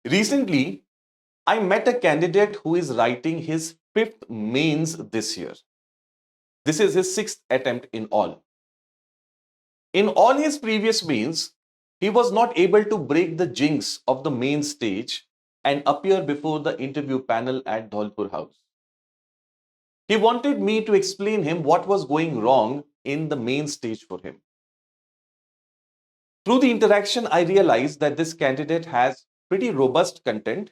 Recently, I met a candidate who is writing his fifth mains this year. This is his sixth attempt in all. In all his previous mains, he was not able to break the jinx of the main stage and appear before the interview panel at Dholpur House. He wanted me to explain him what was going wrong in the main stage for him. Through the interaction, I realized that this candidate has pretty robust content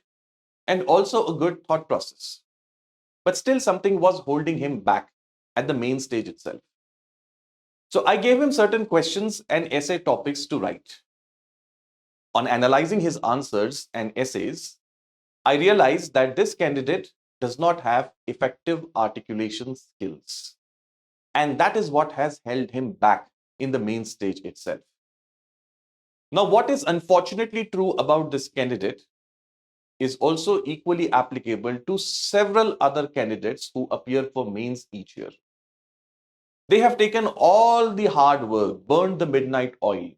and also a good thought process. But still something was holding him back at the main stage itself. So I gave him certain questions and essay topics to write. On analyzing his answers and essays, I realized that this candidate does not have effective articulation skills. And that is what has held him back in the main stage itself. Now, what is unfortunately true about this candidate is also equally applicable to several other candidates who appear for mains each year. They have taken all the hard work, burned the midnight oil,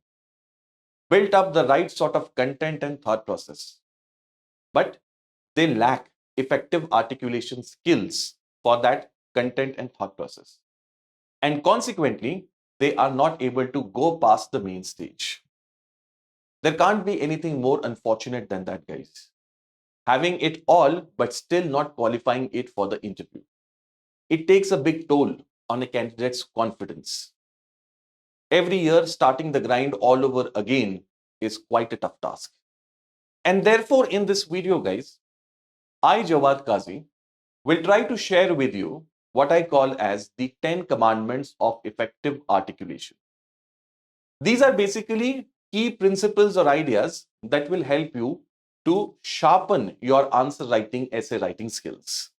built up the right sort of content and thought process, but they lack effective articulation skills for that content and thought process. And consequently, they are not able to go past the main stage. There can't be anything more unfortunate than that, guys. Having it all, but still not qualifying it for the interview. It takes a big toll on a candidate's confidence. Every year, starting the grind all over again is quite a tough task. And therefore, in this video, guys, I, Jawwad Kazi, will try to share with you what I call as the 10 commandments of effective articulation. These are basically key principles or ideas that will help you to sharpen your answer writing, essay writing skills.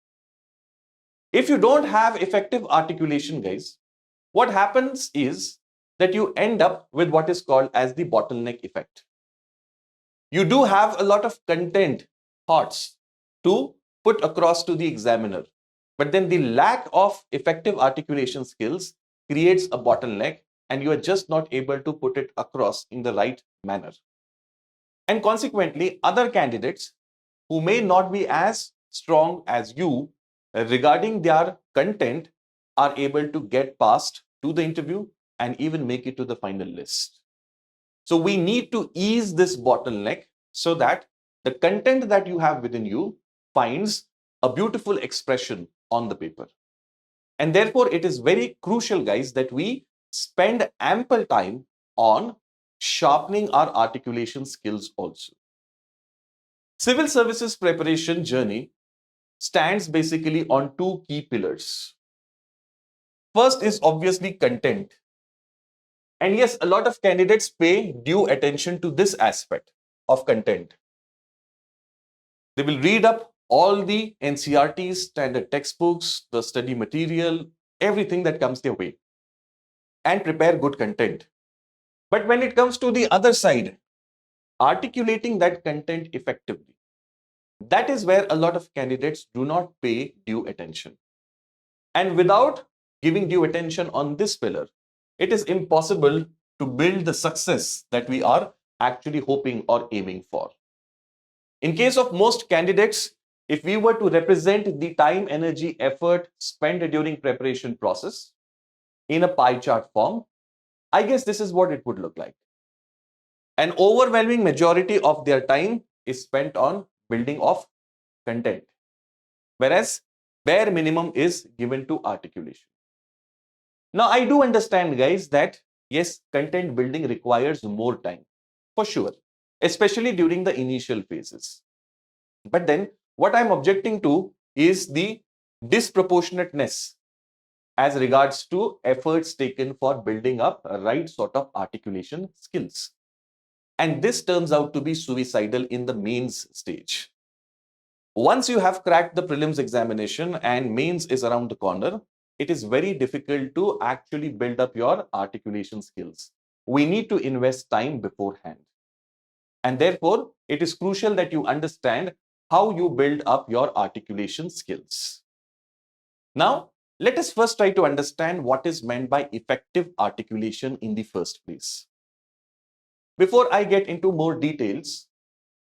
If you don't have effective articulation, guys, what happens is that you end up with what is called as the bottleneck effect. You do have a lot of content, thoughts to put across to the examiner, but then the lack of effective articulation skills creates a bottleneck and you are just not able to put it across in the right manner. And consequently, other candidates who may not be as strong as you regarding their content are able to get past to the interview and even make it to the final list. So we need to ease this bottleneck so that the content that you have within you finds a beautiful expression on the paper. And therefore, it is very crucial, guys, that we spend ample time on sharpening our articulation skills also. Civil services preparation journey stands basically on two key pillars. First is obviously content. And yes, a lot of candidates pay due attention to this aspect of content. They will read up all the NCERTs, standard textbooks, the study material, everything that comes their way, and prepare good content. But when it comes to the other side, articulating that content effectively, that is where a lot of candidates do not pay due attention. And without giving due attention on this pillar, it is impossible to build the success that we are actually hoping or aiming for. In case of most candidates, if we were to represent the time, energy, effort spent during preparation process in a pie chart form, I guess this is what it would look like. An overwhelming majority of their time is spent on building of content, whereas bare minimum is given to articulation. Now, I do understand, guys, that yes, content building requires more time, for sure, especially during the initial phases. But then what I'm objecting to is the disproportionateness as regards to efforts taken for building up a right sort of articulation skills. And this turns out to be suicidal in the mains stage. Once you have cracked the prelims examination and mains is around the corner, it is very difficult to actually build up your articulation skills. We need to invest time beforehand. And therefore, it is crucial that you understand how you build up your articulation skills. Now, let us first try to understand what is meant by effective articulation in the first place. Before I get into more details,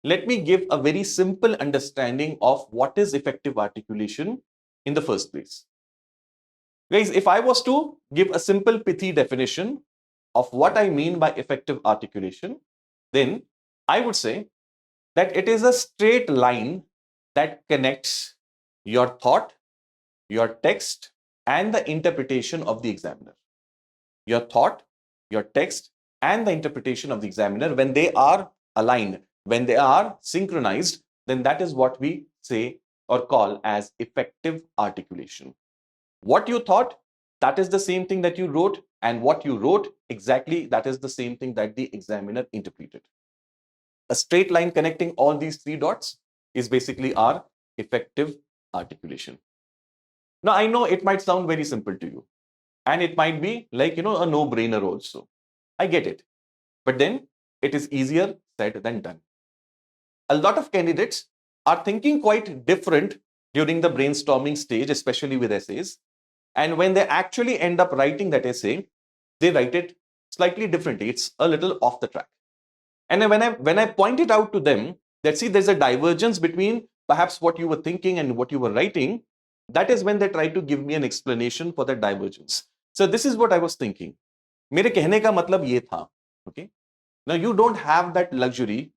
let me give a very simple understanding of what is effective articulation in the first place. Guys, if I was to give a simple pithy definition of what I mean by effective articulation, then I would say that it is a straight line that connects your thought, your text, and the interpretation of the examiner. Your thought, your text, and the interpretation of the examiner, when they are aligned, when they are synchronized, then that is what we say or call as effective articulation. What you thought, that is the same thing that you wrote, and what you wrote, exactly that is the same thing that the examiner interpreted. A straight line connecting all these three dots is basically our effective articulation. Now, I know it might sound very simple to you, and it might be like, a no-brainer also. I get it. But then it is easier said than done. A lot of candidates are thinking quite different during the brainstorming stage, especially with essays. And when they actually end up writing that essay, they write it slightly differently. It's a little off the track. And when I point it out to them that, see, there's a divergence between perhaps what you were thinking and what you were writing, that is when they try to give me an explanation for that divergence. So this is what I was thinking. मेरे कहने का मतलब ये था. Okay. Now you don't have that luxury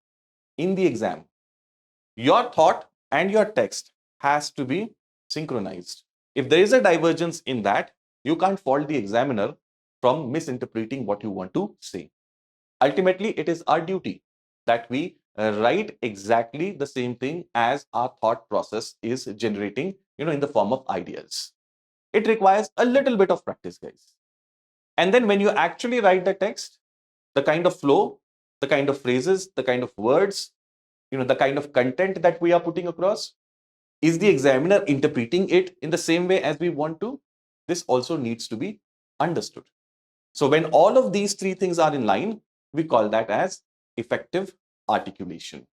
in the exam. Your thought and your text has to be synchronized. If there is a divergence in that, you can't fault the examiner from misinterpreting what you want to say. Ultimately, it is our duty that we write exactly the same thing as our thought process is generating, in the form of ideas. It requires a little bit of practice, guys. And then when you actually write the text, the kind of flow, the kind of phrases, the kind of words, the kind of content that we are putting across, is the examiner interpreting it in the same way as we want to? This also needs to be understood. So when all of these three things are in line, we call that as effective articulation.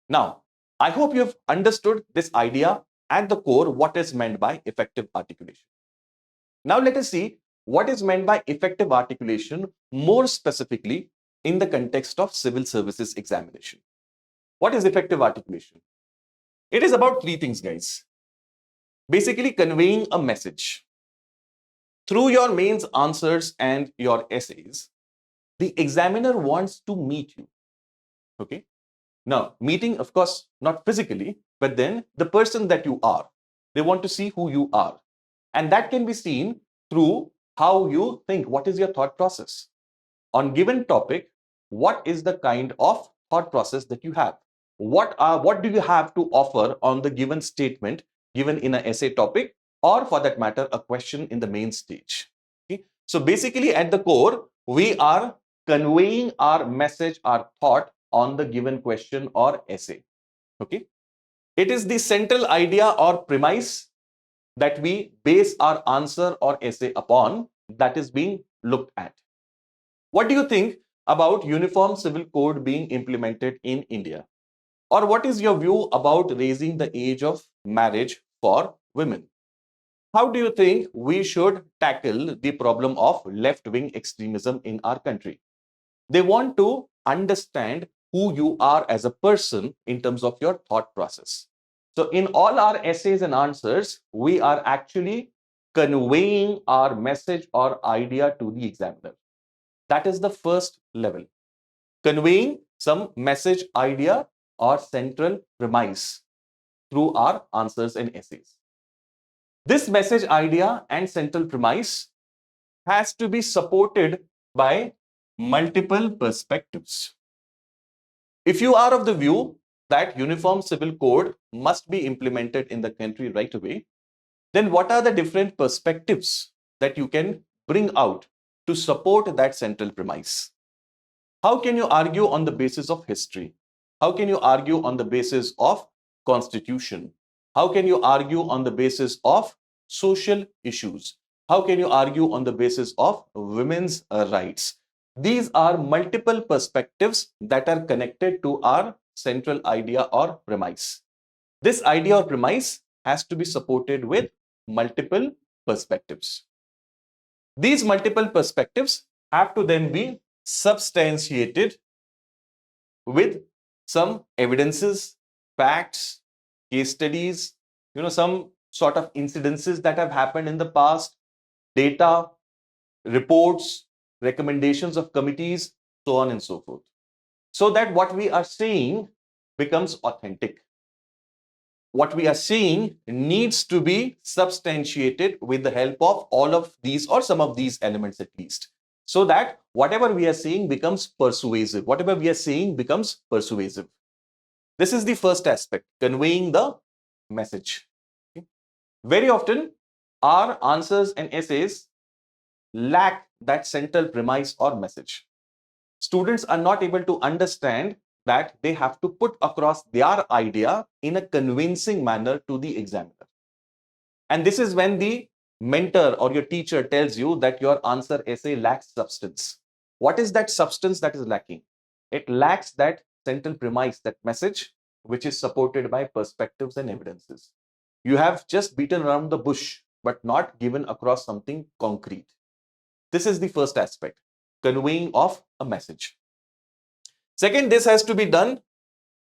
Now, I hope you have understood this idea at the core, what is meant by effective articulation. Now let us see what is meant by effective articulation more specifically in the context of civil services examination. What is effective articulation? It is about three things, guys. Basically conveying a message. Through your mains answers and your essays, the examiner wants to meet you. Okay. Now, meeting, of course, not physically, but then the person that you are. They want to see who you are. And that can be seen through how you think. What is your thought process? On given topic, what is the kind of thought process that you have? What do you have to offer on the given statement given in an essay topic, or for that matter, a question in the main stage? Okay? So basically at the core, we are conveying our message, our thought on the given question or essay. Okay? It is the central idea or premise that we base our answer or essay upon that is being looked at. What do you think about Uniform Civil Code being implemented in India? Or what is your view about raising the age of marriage for women? How do you think we should tackle the problem of left-wing extremism in our country? They want to understand who you are as a person in terms of your thought process. So in all our essays and answers, we are actually conveying our message or idea to the examiner. That is the first level. Conveying some message, idea, or central premise through our answers and essays. This message, idea, and central premise has to be supported by multiple perspectives. If you are of the view that Uniform Civil Code must be implemented in the country right away, then what are the different perspectives that you can bring out to support that central premise? How can you argue on the basis of history? How can you argue on the basis of constitution? How can you argue on the basis of social issues? How can you argue on the basis of women's rights? These are multiple perspectives that are connected to our central idea or premise. This idea or premise has to be supported with multiple perspectives. These multiple perspectives have to then be substantiated with some evidences, facts, case studies, some sort of incidences that have happened in the past, data, reports, recommendations of committees, so on and so forth. So that what we are saying becomes authentic. What we are seeing needs to be substantiated with the help of all of these or some of these elements at least, so that whatever we are saying becomes persuasive. Whatever we are saying becomes persuasive. This is the first aspect, conveying the message. Okay. Very often, our answers and essays lack that central premise or message. Students are not able to understand that they have to put across their idea in a convincing manner to the examiner. And this is when the mentor or your teacher tells you that your answer essay lacks substance. What is that substance that is lacking? It lacks that central premise, that message, which is supported by perspectives and evidences. You have just beaten around the bush, but not given across something concrete. This is the first aspect, conveying of a message. Second, this has to be done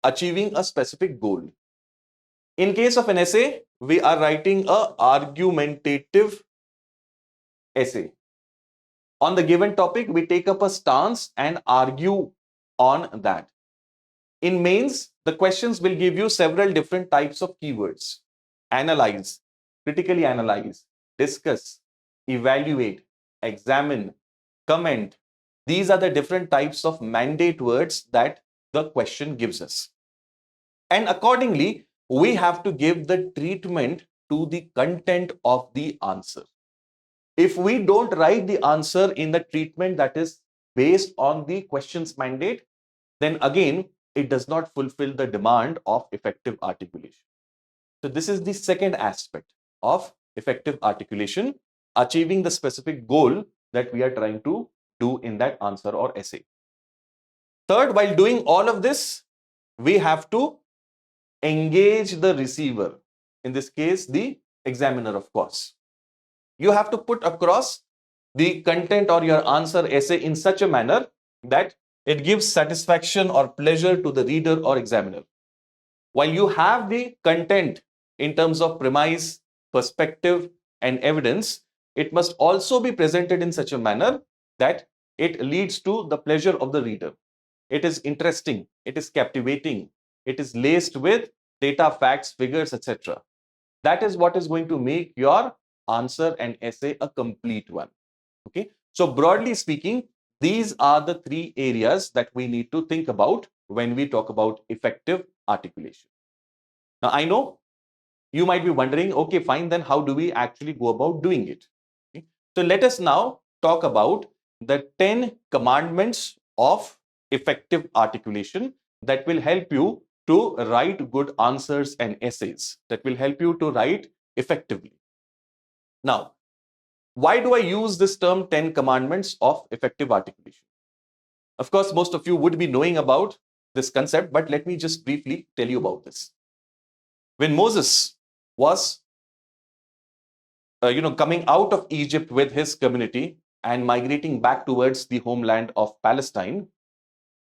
achieving a specific goal. In case of an essay, we are writing a argumentative essay. On the given topic, we take up a stance and argue on that. In mains, the questions will give you several different types of keywords. Analyze, critically analyze, discuss, evaluate, examine, comment. These are the different types of mandate words that the question gives us. And accordingly, we have to give the treatment to the content of the answer. If we don't write the answer in the treatment that is based on the question's mandate, then again, it does not fulfill the demand of effective articulation. So this is the second aspect of effective articulation, achieving the specific goal that we are trying to do in that answer or essay. Third, while doing all of this, we have to engage the receiver. In this case, the examiner, of course. You have to put across the content or your answer essay in such a manner that it gives satisfaction or pleasure to the reader or examiner. While you have the content in terms of premise, perspective, and evidence, it must also be presented in such a manner that it leads to the pleasure of the reader. It is interesting, it is captivating, it is laced with data, facts, figures, etc. That is what is going to make your answer and essay a complete one. Okay. So broadly speaking, these are the three areas that we need to think about when we talk about effective articulation. Now, I know you might be wondering, okay, fine, then how do we actually go about doing it? Okay. So let us now talk about the 10 commandments of effective articulation that will help you to write good answers and essays, that will help you to write effectively. Now, why do I use this term 10 commandments of effective articulation? Of course, most of you would be knowing about this concept, but let me just briefly tell you about this. When Moses was coming out of Egypt with his community and migrating back towards the homeland of Palestine,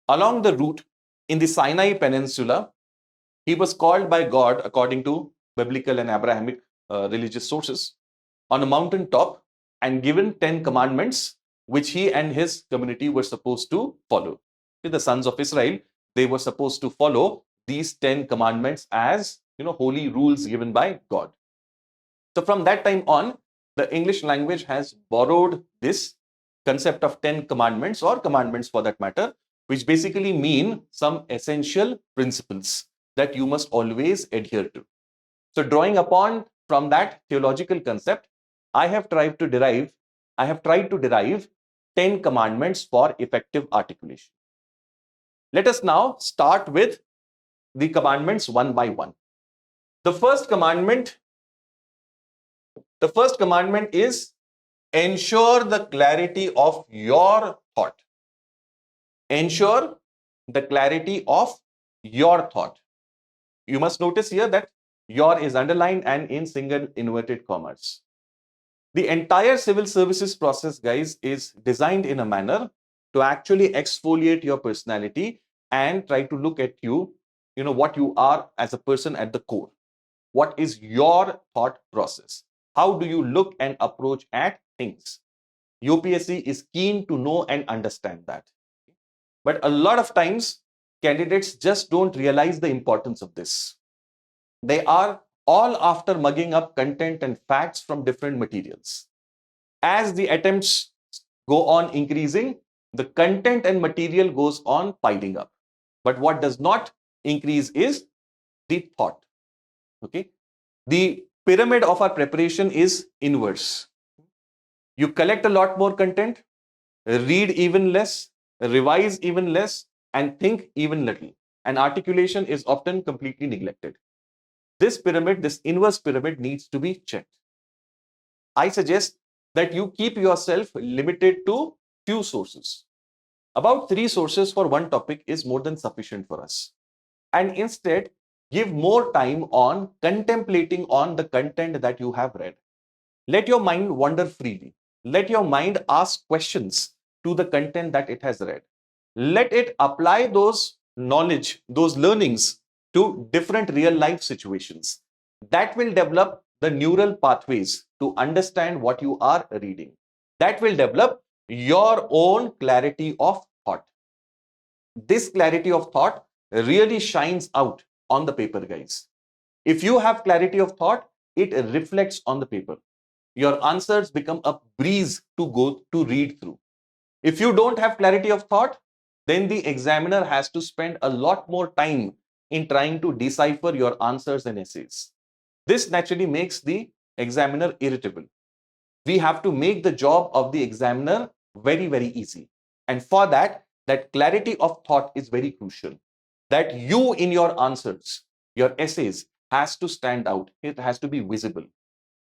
along the route in the Sinai Peninsula, he was called by God, according to biblical and Abrahamic religious sources, on a mountain top and given 10 commandments, which he and his community were supposed to follow. The sons of Israel, they were supposed to follow these 10 commandments as holy rules given by God. So from that time on, the English language has borrowed this concept of 10 commandments, or commandments for that matter, which basically mean some essential principles that you must always adhere to. So drawing upon from that theological concept, I have tried to derive 10 commandments for effective articulation. Let us now start with the commandments one by one. The first commandment is ensure the clarity of your thought. Ensure the clarity of your thought. You must notice here that your is underlined and in single inverted commas. The entire civil services process, guys, is designed in a manner to actually exfoliate your personality and try to look at you, what you are as a person at the core. What is your thought process? How do you look and approach at things? UPSC is keen to know and understand that. But a lot of times, candidates just don't realize the importance of this. They are all after mugging up content and facts from different materials. As the attempts go on increasing, the content and material goes on piling up. But what does not increase is the thought. Okay. The pyramid of our preparation is inverse. You collect a lot more content, read even less, revise even less, and think even little. And articulation is often completely neglected. This pyramid, this inverse pyramid, needs to be checked. I suggest that you keep yourself limited to few sources. About 3 sources for one topic is more than sufficient for us. And instead, give more time on contemplating on the content that you have read. Let your mind wander freely. Let your mind ask questions to the content that it has read. Let it apply those knowledge, those learnings to different real life situations. That will develop the neural pathways to understand what you are reading. That will develop your own clarity of thought. This clarity of thought really shines out on the paper, guys. If you have clarity of thought, it reflects on the paper. Your answers become a breeze to go to read through. If you don't have clarity of thought, then the examiner has to spend a lot more time in trying to decipher your answers and essays. This naturally makes the examiner irritable. We have to make the job of the examiner very, very easy. And for that, that clarity of thought is very crucial. That you in your answers, your essays has to stand out. It has to be visible.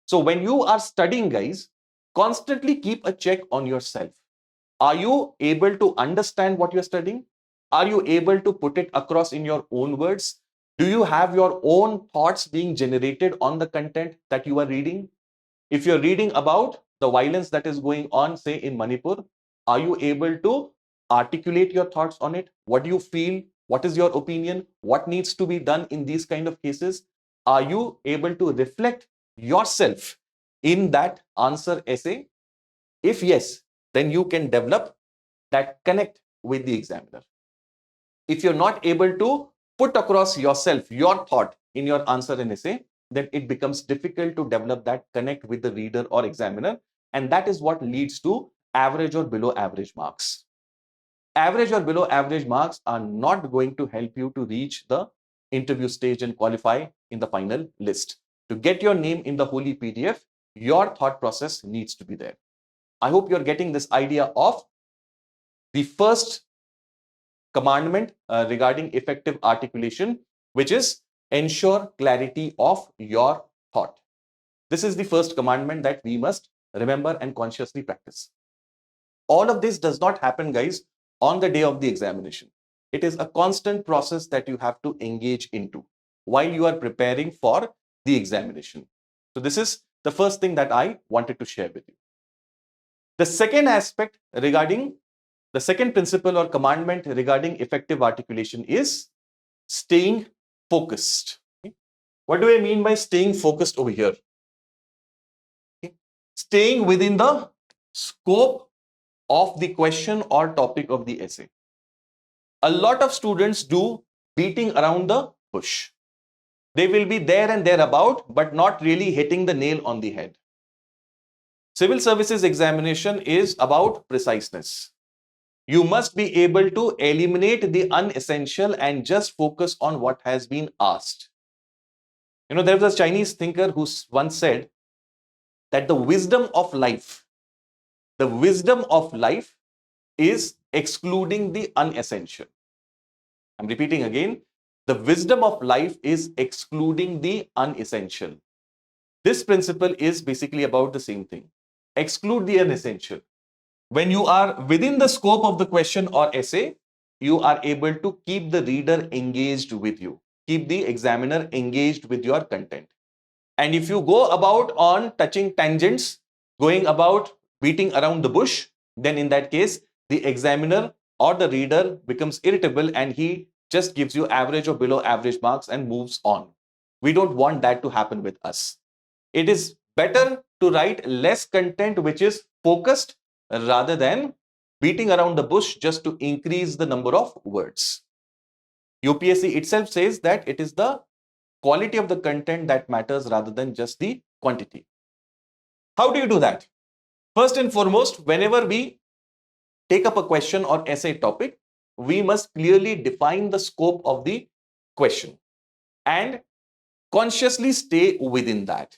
So when you are studying, guys, constantly keep a check on yourself. Are you able to understand what you're studying? Are you able to put it across in your own words? Do you have your own thoughts being generated on the content that you are reading? If you're reading about the violence that is going on, say in Manipur, are you able to articulate your thoughts on it? What do you feel? What is your opinion? What needs to be done in these kind of cases? Are you able to reflect yourself in that answer essay? If yes, then you can develop that connect with the examiner. If you're not able to put across yourself, your thought in your answer and essay, then it becomes difficult to develop that connect with the reader or examiner. And that is what leads to average or below average marks. Average or below average marks are not going to help you to reach the interview stage and qualify in the final list. To get your name in the holy PDF, your thought process needs to be there. I hope you're getting this idea of the first commandment regarding effective articulation, which is ensure clarity of your thought. This is the first commandment that we must remember and consciously practice. All of this does not happen, guys, on the day of the examination. It is a constant process that you have to engage into while you are preparing for the examination. So this is the first thing that I wanted to share with you. The second aspect regarding the second principle or commandment regarding effective articulation is staying focused. What do I mean by staying focused over here? Staying within the scope of the question or topic of the essay. A lot of students do beating around the bush. They will be there and thereabout, but not really hitting the nail on the head. Civil services examination is about preciseness. You must be able to eliminate the unessential and just focus on what has been asked. There was a Chinese thinker who once said that the wisdom of life is excluding the unessential. I'm repeating again, the wisdom of life is excluding the unessential. This principle is basically about the same thing. Exclude the unessential. When you are within the scope of the question or essay, you are able to keep the reader engaged with you, keep the examiner engaged with your content. And if you go about on touching tangents, going about beating around the bush, then in that case, the examiner or the reader becomes irritable and he just gives you average or below average marks and moves on. We don't want that to happen with us. It is better to write less content which is focused rather than beating around the bush just to increase the number of words. UPSC itself says that it is the quality of the content that matters rather than just the quantity. How do you do that? First and foremost, whenever we take up a question or essay topic, we must clearly define the scope of the question and consciously stay within that.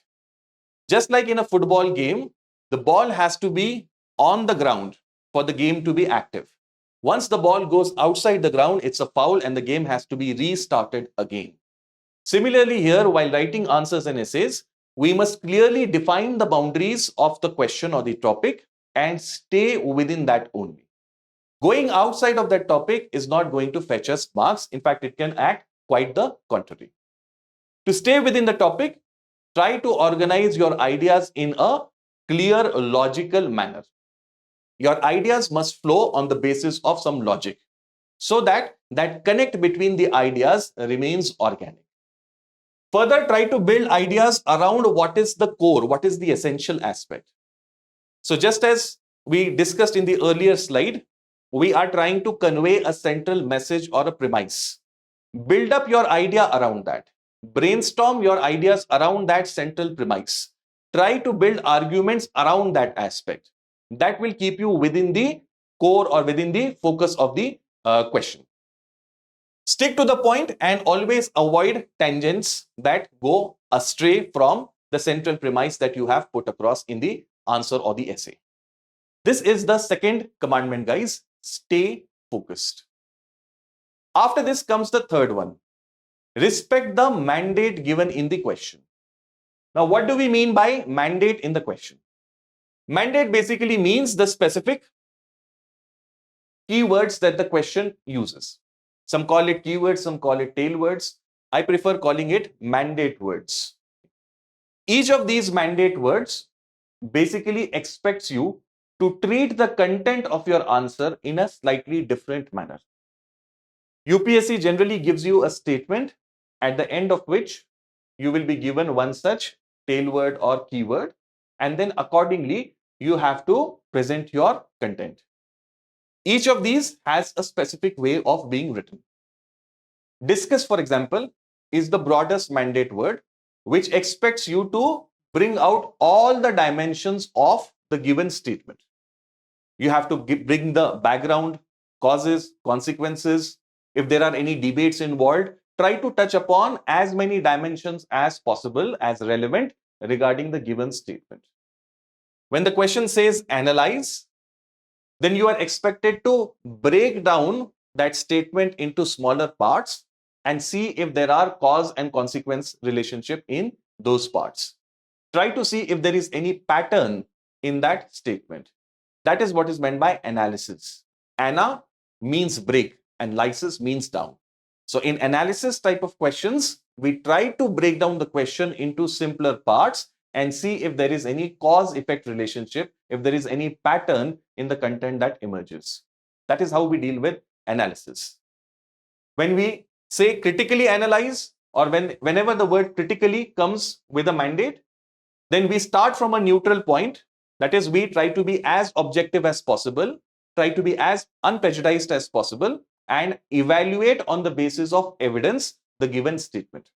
Just like in a football game, the ball has to be on the ground for the game to be active. Once the ball goes outside the ground, it's a foul and the game has to be restarted again. Similarly here, while writing answers and essays, we must clearly define the boundaries of the question or the topic and stay within that only. Going outside of that topic is not going to fetch us marks. In fact, it can act quite the contrary. To stay within the topic, try to organize your ideas in a clear, logical manner. Your ideas must flow on the basis of some logic so that that connect between the ideas remains organic. Further, try to build ideas around what is the core, what is the essential aspect. So just as we discussed in the earlier slide, we are trying to convey a central message or a premise. Build up your idea around that. Brainstorm your ideas around that central premise. Try to build arguments around that aspect. That will keep you within the core or within the focus of the question. Stick to the point and always avoid tangents that go astray from the central premise that you have put across in the answer or the essay. This is the second commandment, guys. Stay focused. After this comes the third one. Respect the mandate given in the question. Now, what do we mean by mandate in the question? Mandate basically means the specific keywords that the question uses. Some call it keywords, some call it tail words. I prefer calling it mandate words. Each of these mandate words basically expects you to treat the content of your answer in a slightly different manner. UPSC generally gives you a statement at the end of which you will be given one such tail word or keyword, and then accordingly you have to present your content. Each of these has a specific way of being written. Discuss, for example, is the broadest mandate word which expects you to bring out all the dimensions of the given statement. You have to bring the background, causes, consequences. If there are any debates involved, try to touch upon as many dimensions as possible as relevant regarding the given statement. When the question says analyze, then you are expected to break down that statement into smaller parts and see if there are cause and consequence relationship in those parts. Try to see if there is any pattern in that statement. That is what is meant by analysis. Ana means break and lysis means down. So in analysis type of questions, we try to break down the question into simpler parts and see if there is any cause-effect relationship, if there is any pattern in the content that emerges. That is how we deal with analysis. When we say critically analyze, or whenever the word critically comes with a mandate, then we start from a neutral point. That is, we try to be as objective as possible, try to be as unprejudiced as possible, and evaluate on the basis of evidence the given statement.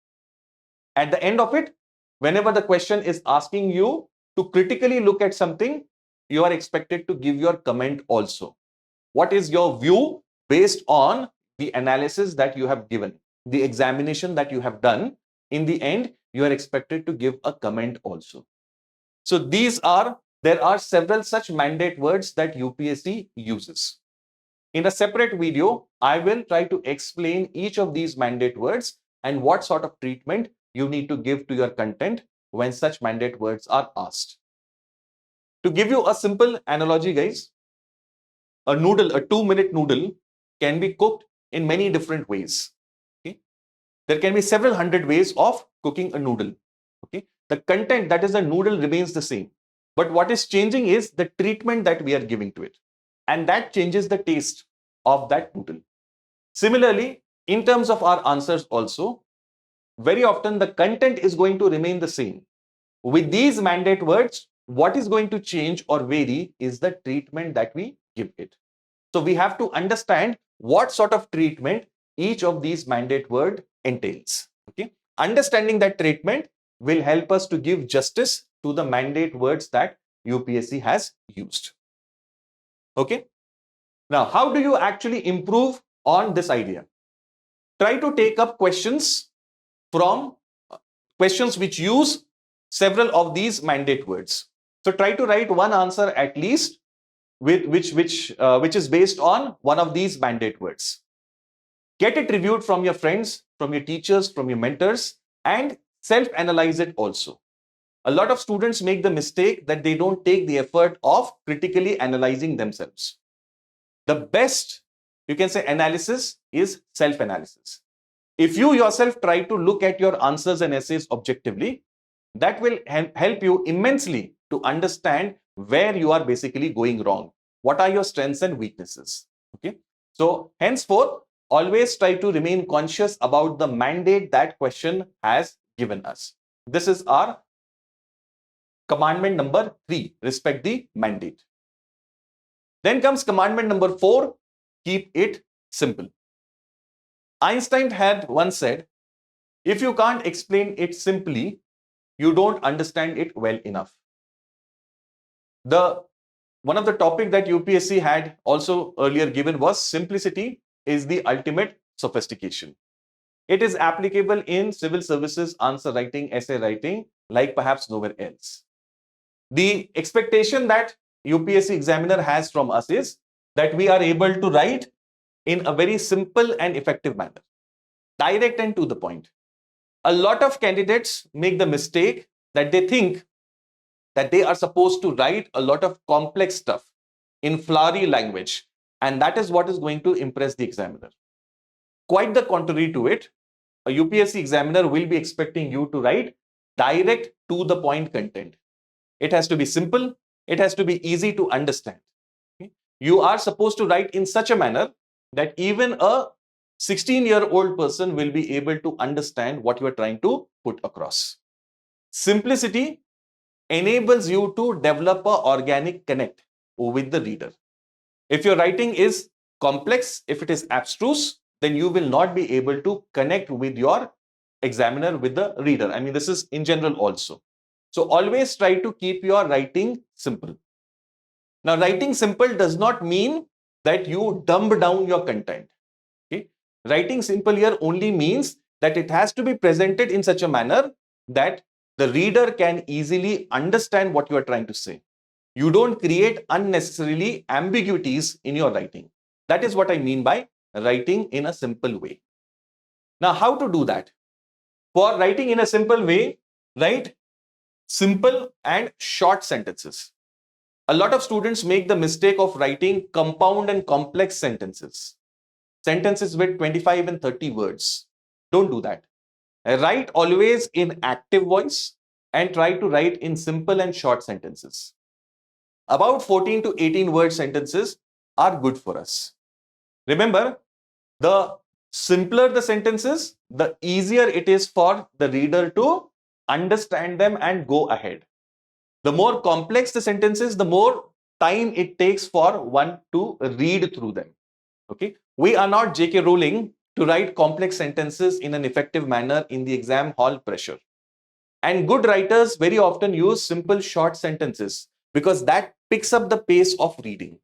At the end of it, whenever the question is asking you to critically look at something, you are expected to give your comment also. What is your view based on the analysis that you have given, the examination that you have done? In the end, you are expected to give a comment also. So there are several such mandate words that UPSC uses. In a separate video, I will try to explain each of these mandate words and what sort of treatment you need to give to your content when such mandate words are asked. To give you a simple analogy, guys, a 2-minute noodle can be cooked in many different ways. Okay? There can be several hundred ways of cooking a noodle. Okay? The content, that is the noodle, remains the same. But what is changing is the treatment that we are giving to it. And that changes the taste. of that total. Similarly, in terms of our answers also, very often the content is going to remain the same. With these mandate words, what is going to change or vary is the treatment that we give it. So we have to understand what sort of treatment each of these mandate word entails. Okay, understanding that treatment will help us to give justice to the mandate words that UPSC has used. Okay, now how do you actually improve on this idea? Try to take up questions from questions which use several of these mandate words. So try to write one answer at least with which is based on one of these mandate words. Get it reviewed from your friends, from your teachers, from your mentors, and self-analyze it also. A lot of students make the mistake that they don't take the effort of critically analyzing themselves. The best, you can say, analysis is self-analysis. If you yourself try to look at your answers and essays objectively, that will help you immensely to understand where you are basically going wrong. What are your strengths and weaknesses? Okay. So henceforth, always try to remain conscious about the mandate that question has given us. This is our commandment number 3, respect the mandate. Then comes commandment number 4, keep it simple. Einstein had once said, if you can't explain it simply, you don't understand it well enough. One of the topic that UPSC had also earlier given was simplicity is the ultimate sophistication. It is applicable in civil services, answer writing, essay writing, like perhaps nowhere else. The expectation that UPSC examiner has from us is that we are able to write in a very simple and effective manner, direct and to the point. A lot of candidates make the mistake that they think that they are supposed to write a lot of complex stuff in flowery language, and that is what is going to impress the examiner. Quite the contrary to it, a UPSC examiner will be expecting you to write direct to the point content. It has to be simple, it has to be easy to understand. Okay? You are supposed to write in such a manner that even a 16-year-old person will be able to understand what you are trying to put across. Simplicity enables you to develop an organic connect with the reader. If your writing is complex, if it is abstruse, then you will not be able to connect with your examiner, with the reader. I mean, this is in general also. So always try to keep your writing simple. Now, writing simple does not mean that you dumb down your content. Okay? Writing simple here only means that it has to be presented in such a manner that the reader can easily understand what you are trying to say. You don't create unnecessarily ambiguities in your writing. That is what I mean by writing in a simple way. Now, how to do that? For writing in a simple way, write simple and short sentences. A lot of students make the mistake of writing compound and complex sentences. Sentences with 25 and 30 words. Don't do that. Write always in active voice and try to write in simple and short sentences. About 14 to 18 word sentences are good for us. Remember, the simpler the sentences, the easier it is for the reader to understand them and go ahead. The more complex the sentences, the more time it takes for one to read through them. Okay, we are not J.K. Rowling to write complex sentences in an effective manner in the exam hall pressure. And good writers very often use simple short sentences because that picks up the pace of reading.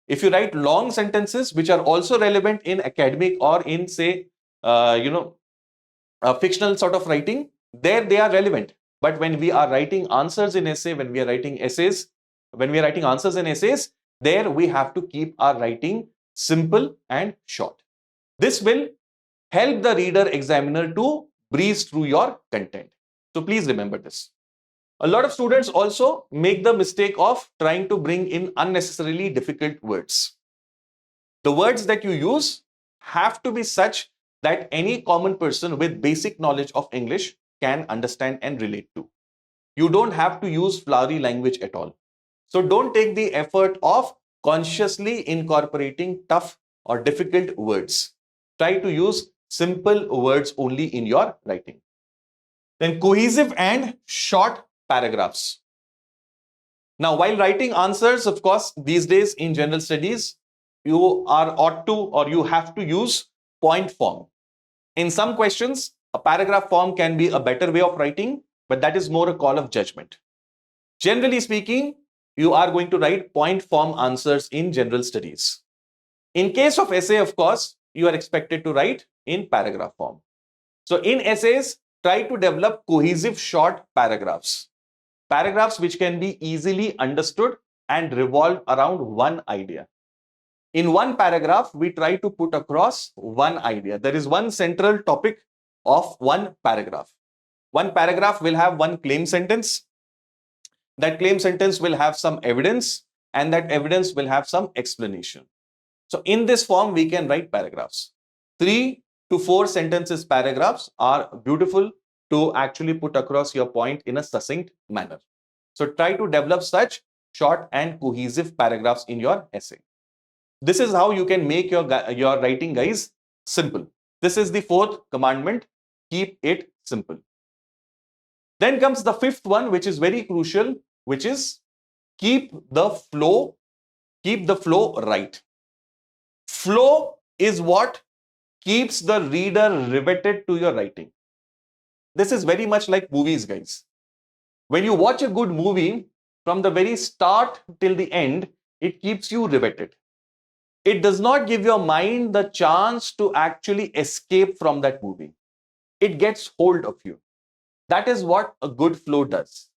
If you write long sentences which are also relevant in academic or in, say, fictional sort of writing, there they are relevant. But when we are writing answers in essay, when we are writing answers in essays, there we have to keep our writing simple and short. This will help the reader examiner to breeze through your content. So please remember this. A lot of students also make the mistake of trying to bring in unnecessarily difficult words. The words that you use have to be such that any common person with basic knowledge of English can understand and relate to. You don't have to use flowery language at all. So don't take the effort of consciously incorporating tough or difficult words. Try to use simple words only in your writing. Then cohesive and short paragraphs. Now, while writing answers, of course, these days in general studies, you ought to or you have to use point form. In some questions, a paragraph form can be a better way of writing, but that is more a call of judgment. Generally speaking, you are going to write point form answers in general studies. In case of essay, of course, you are expected to write in paragraph form. So in essays, try to develop cohesive short paragraphs. Paragraphs which can be easily understood and revolve around one idea. In one paragraph, we try to put across one idea. There is one central topic of one paragraph. One paragraph will have one claim sentence. That claim sentence will have some evidence, and that evidence will have some explanation. So in this form, we can write paragraphs. 3 to 4 sentences paragraphs are beautiful to actually put across your point in a succinct manner. So try to develop such short and cohesive paragraphs in your essay. This is how you can make your writing, guys, simple. This is the 4th commandment. Keep it simple. Then comes the 5th one, which is very crucial, which is keep the flow right. Flow is what keeps the reader riveted to your writing. This is very much like movies, guys. When you watch a good movie, from the very start till the end, it keeps you riveted. It does not give your mind the chance to actually escape from that movie. It gets hold of you. That is what a good flow does.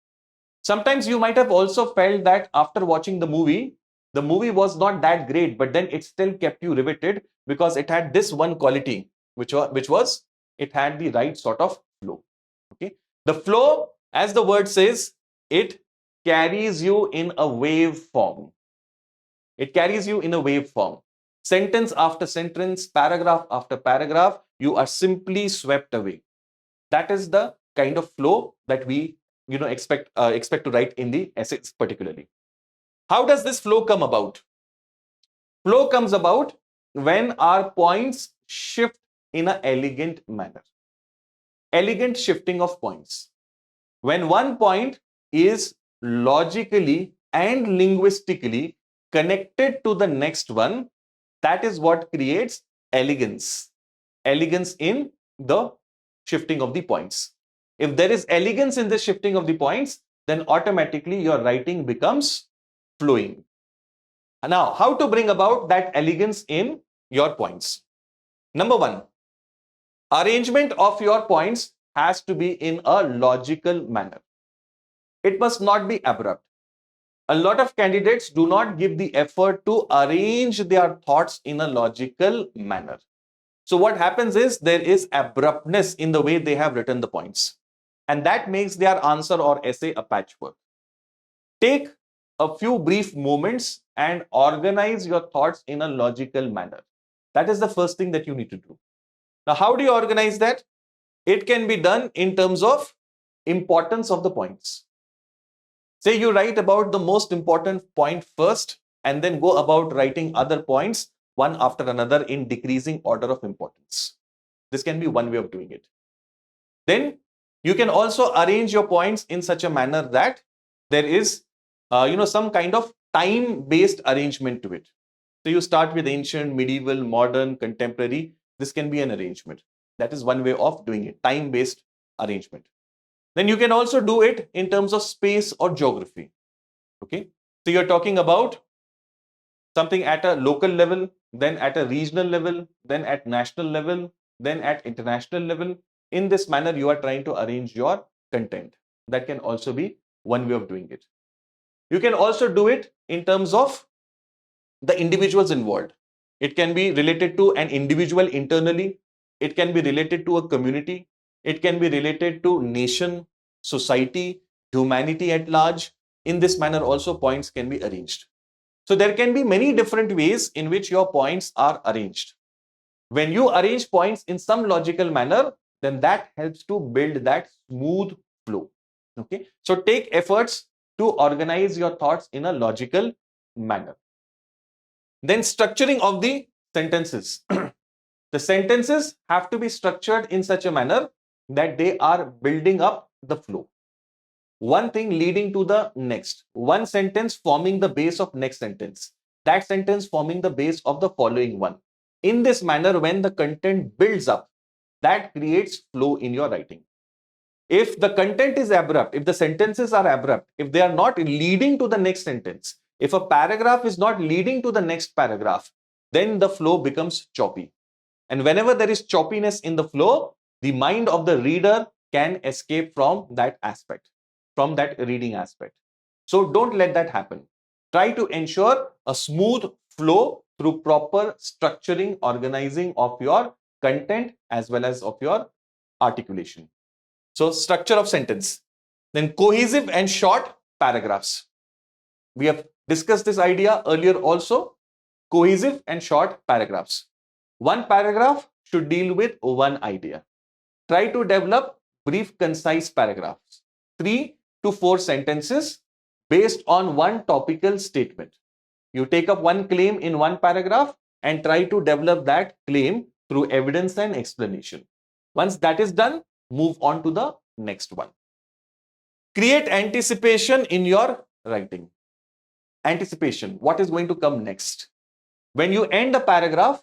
Sometimes you might have also felt that after watching the movie was not that great, but then it still kept you riveted because it had this one quality, which was it had the right sort of flow. Okay, the flow, as the word says, it carries you in a wave form. It carries you in a wave form. Sentence after sentence, paragraph after paragraph, you are simply swept away. That is the kind of flow that we expect to write in the essays particularly. How does this flow come about? Flow comes about when our points shift in an elegant manner. Elegant shifting of points. When one point is logically and linguistically connected to the next one, that is what creates elegance. Elegance in the shifting of the points. If there is elegance in the shifting of the points, then automatically your writing becomes flowing. Now, how to bring about that elegance in your points? Number 1, arrangement of your points has to be in a logical manner. It must not be abrupt. A lot of candidates do not give the effort to arrange their thoughts in a logical manner. So what happens is there is abruptness in the way they have written the points. And that makes their answer or essay a patchwork. Take a few brief moments and organize your thoughts in a logical manner. That is the first thing that you need to do. Now, how do you organize that? It can be done in terms of importance of the points. Say you write about the most important point first and then go about writing other points one after another in decreasing order of importance. This can be one way of doing it. Then you can also arrange your points in such a manner that there is some kind of time-based arrangement to it. So you start with ancient, medieval, modern, contemporary. This can be an arrangement. That is one way of doing it, time-based arrangement. Then you can also do it in terms of space or geography. Okay, so you're talking about something at a local level, then at a regional level, then at national level, then at international level. In this manner, you are trying to arrange your content. That can also be one way of doing it. You can also do it in terms of the individuals involved. It can be related to an individual internally. It can be related to a community. It can be related to nation, society, humanity at large. In this manner, also points can be arranged. So there can be many different ways in which your points are arranged. When you arrange points in some logical manner, then that helps to build that smooth flow. Okay, so take efforts to organize your thoughts in a logical manner. Then structuring of the sentences. The sentences have to be structured in such a manner that they are building up the flow. One thing leading to the next. One sentence forming the base of next sentence. That sentence forming the base of the following one. In this manner, when the content builds up, that creates flow in your writing. If the content is abrupt, if the sentences are abrupt, if they are not leading to the next sentence, if a paragraph is not leading to the next paragraph, then the flow becomes choppy. And whenever there is choppiness in the flow, the mind of the reader can escape from that aspect, from that reading aspect. So don't let that happen. Try to ensure a smooth flow through proper structuring, organizing of your content as well as of your articulation. So structure of sentence. Then cohesive and short paragraphs. We have discussed this idea earlier also. Cohesive and short paragraphs. One paragraph should deal with one idea. Try to develop brief, concise paragraphs. 3 to 4 sentences based on one topical statement. You take up one claim in one paragraph and try to develop that claim through evidence and explanation. Once that is done, move on to the next one. Create anticipation in your writing. Anticipation, what is going to come next? When you end a paragraph,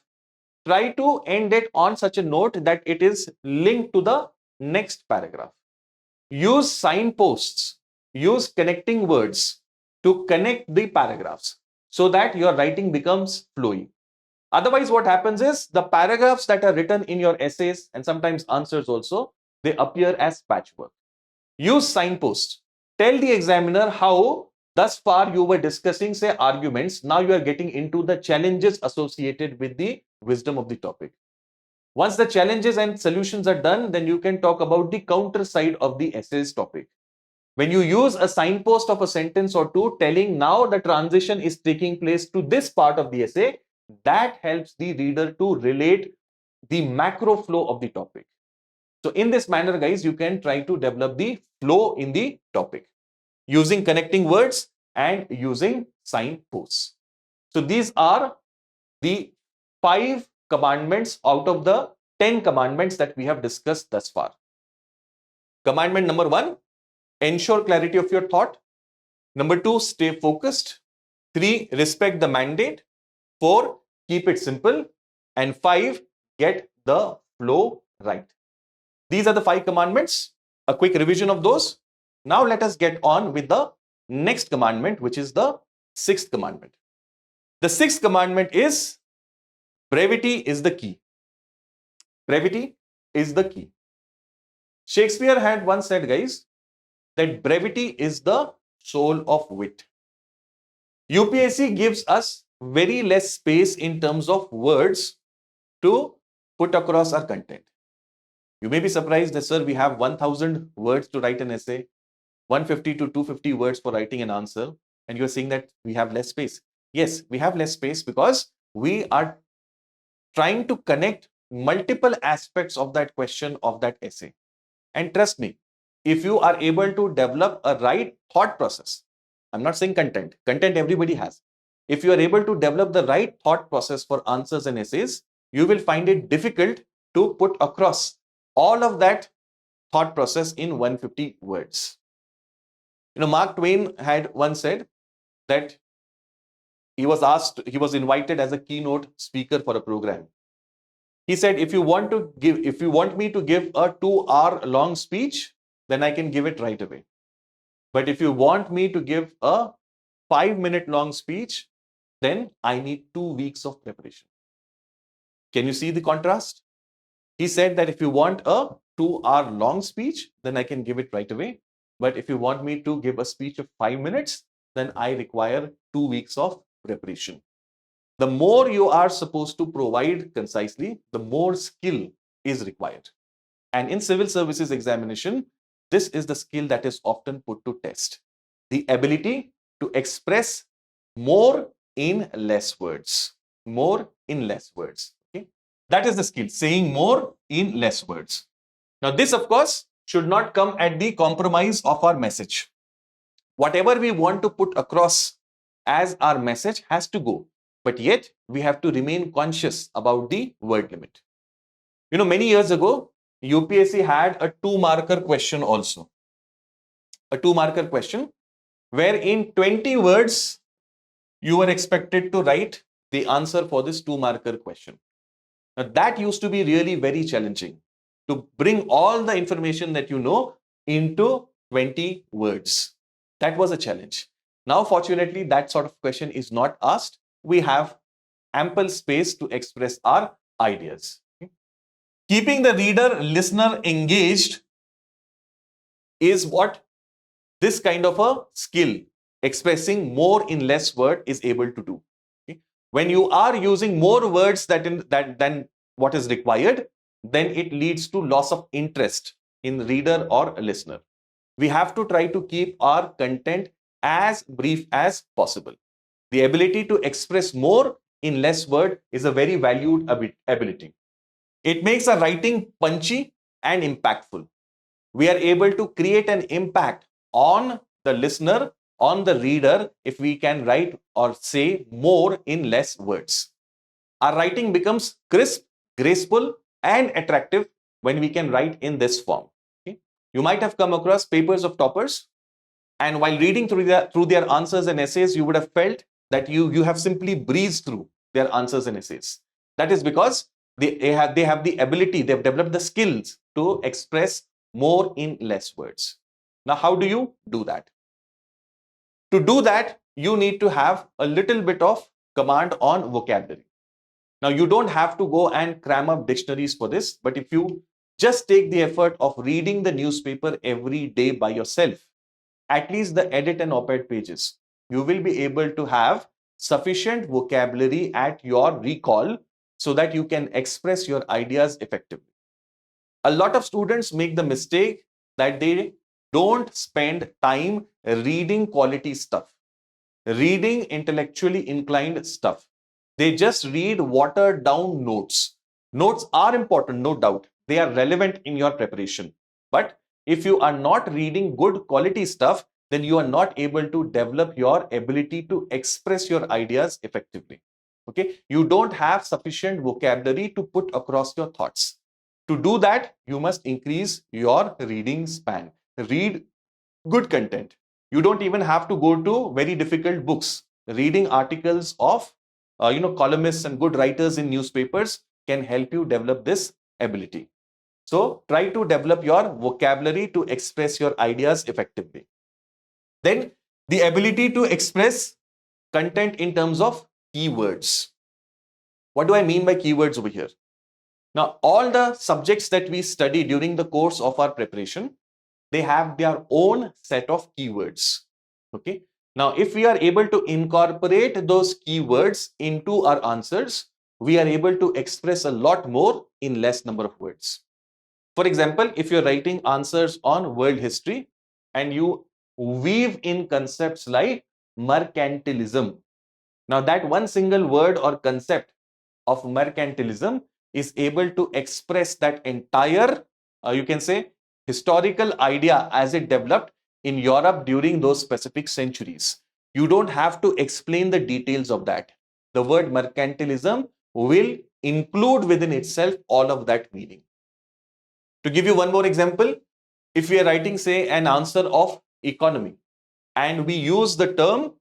try to end it on such a note that it is linked to the next paragraph. Use signposts, use connecting words to connect the paragraphs so that your writing becomes flowy. Otherwise, what happens is the paragraphs that are written in your essays and sometimes answers also, they appear as patchwork. Use signposts. Tell the examiner how thus far you were discussing, say, arguments. Now you are getting into the challenges associated with the wisdom of the topic. Once the challenges and solutions are done, then you can talk about the counter side of the essay's topic. When you use a signpost of a sentence or two telling now the transition is taking place to this part of the essay, that helps the reader to relate the macro flow of the topic. So in this manner, guys, you can try to develop the flow in the topic using connecting words and using signposts. So these are the 5 commandments out of the 10 commandments that we have discussed thus far. Commandment number 1, ensure clarity of your thought. Number 2, stay focused. 3, respect the mandate. 4, keep it simple. And 5, get the flow right. These are the 5 commandments. A quick revision of those. Now let us get on with the next commandment, which is the 6th commandment. The 6th commandment is brevity is the key. Brevity is the key. Shakespeare had once said, guys, that brevity is the soul of wit. UPSC gives us very less space in terms of words to put across our content. You may be surprised that, sir, we have 1000 words to write an essay, 150 to 250 words for writing an answer, and you're saying that we have less space. Yes, we have less space because we are trying to connect multiple aspects of that question, of that essay. And trust me, if you are able to develop a right thought process, I'm not saying content everybody has. If you are able to develop the right thought process for answers and essays, you will find it difficult to put across all of that thought process in 150 words. Mark Twain had once said that he was invited as a keynote speaker for a program. He said, if you want me to give a 2-hour long speech, then I can give it right away. But if you want me to give a 5-minute long speech, then I need 2 weeks of preparation. Can you see the contrast? He said that if you want a 2-hour long speech, then I can give it right away. But if you want me to give a speech of 5 minutes, then I require 2 weeks of preparation. The more you are supposed to provide concisely, the more skill is required. And in civil services examination, this is the skill that is often put to test. The ability to express more in less words. More in less words. Okay? That is the skill, saying more in less words. Now, this, of course, should not come at the compromise of our message. Whatever we want to put across as our message has to go. but yet we have to remain conscious about the word limit. Many years ago, UPSC had a 2-marker question also. A 2-marker question where in 20 words, you were expected to write the answer for this 2-marker question. Now, that used to be really very challenging to bring all the information that you know into 20 words. That was a challenge. Now, fortunately, that sort of question is not asked. We have ample space to express our ideas. Keeping the reader, listener engaged is what this kind of a skill, expressing more in less word, is able to do. Okay? When you are using more words than what is required, then it leads to loss of interest in reader or listener. We have to try to keep our content as brief as possible. The ability to express more in less word is a very valued ability. It makes our writing punchy and impactful. We are able to create an impact on the listener, on the reader, if we can write or say more in less words. Our writing becomes crisp, graceful, and attractive when we can write in this form. Okay? You might have come across papers of toppers, and while reading through their answers and essays, you would have felt that you have simply breezed through their answers and essays. That is because they have the ability, they've developed the skills to express more in less words. Now, how do you do that? To do that, you need to have a little bit of command on vocabulary. Now, you don't have to go and cram up dictionaries for this, but if you just take the effort of reading the newspaper every day by yourself, at least the edit and op-ed pages, you will be able to have sufficient vocabulary at your recall so that you can express your ideas effectively. A lot of students make the mistake that they don't spend time reading quality stuff, reading intellectually inclined stuff. They just read watered down notes. Notes are important, no doubt. They are relevant in your preparation. But if you are not reading good quality stuff, then you are not able to develop your ability to express your ideas effectively. Okay? You don't have sufficient vocabulary to put across your thoughts. To do that, you must increase your reading span. Read good content. You don't even have to go to very difficult books. Reading articles of columnists and good writers in newspapers can help you develop this ability. So try to develop your vocabulary to express your ideas effectively. Then the ability to express content in terms of keywords. What do I mean by keywords over here? Now, all the subjects that we study during the course of our preparation, they have their own set of keywords. Okay. Now, if we are able to incorporate those keywords into our answers, we are able to express a lot more in less number of words. For example, if you're writing answers on world history and you weave in concepts like mercantilism. Now, that one single word or concept of mercantilism is able to express that entire, you can say, historical idea as it developed in Europe during those specific centuries. You don't have to explain the details of that. The word mercantilism will include within itself all of that meaning. To give you one more example, if we are writing, say, an answer of economy, and we use the term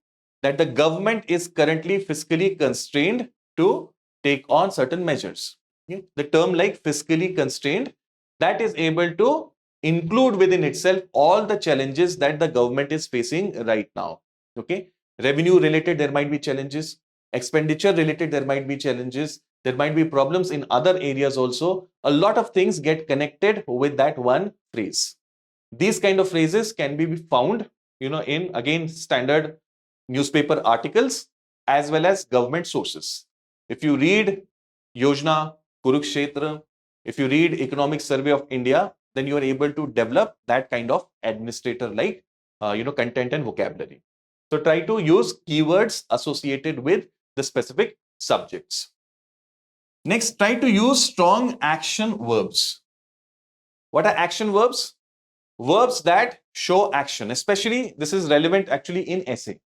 that the government is currently fiscally constrained to take on certain measures. Okay? The term like fiscally constrained, that is able to include within itself all the challenges that the government is facing right now. Okay, revenue related, there might be challenges. Expenditure related, there might be challenges. There might be problems in other areas also. A lot of things get connected with that one phrase. These kind of phrases can be found, in again standard newspaper articles as well as government sources. If you read Yojana, Kurukshetra, if you read Economic Survey of India, then you are able to develop that kind of administrator-like, content and vocabulary. So try to use keywords associated with the specific subjects. Next, try to use strong action verbs. What are action verbs? Verbs that show action, especially this is relevant actually in essay.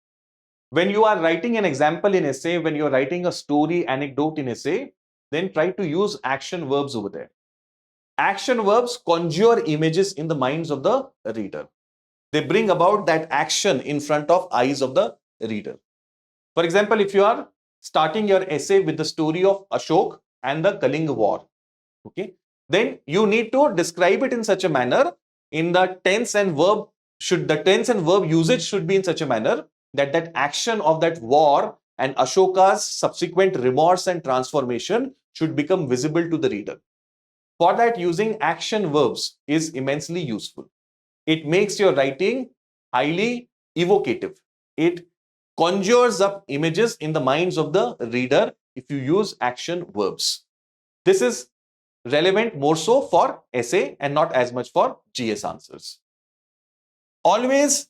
When you are writing an example in essay, when you're writing a story, anecdote in essay, then try to use action verbs over there. Action verbs conjure images in the minds of the reader. They bring about that action in front of eyes of the reader. For example, if you are starting your essay with the story of Ashok and the Kalinga War, okay, then you need to describe it in such a manner, in the tense and verb usage should be in such a manner that that action of that war and Ashoka's subsequent remorse and transformation should become visible to the reader. For that, using action verbs is immensely useful. It makes your writing highly evocative. It conjures up images in the minds of the reader if you use action verbs. This is relevant more so for essay and not as much for GS answers. Always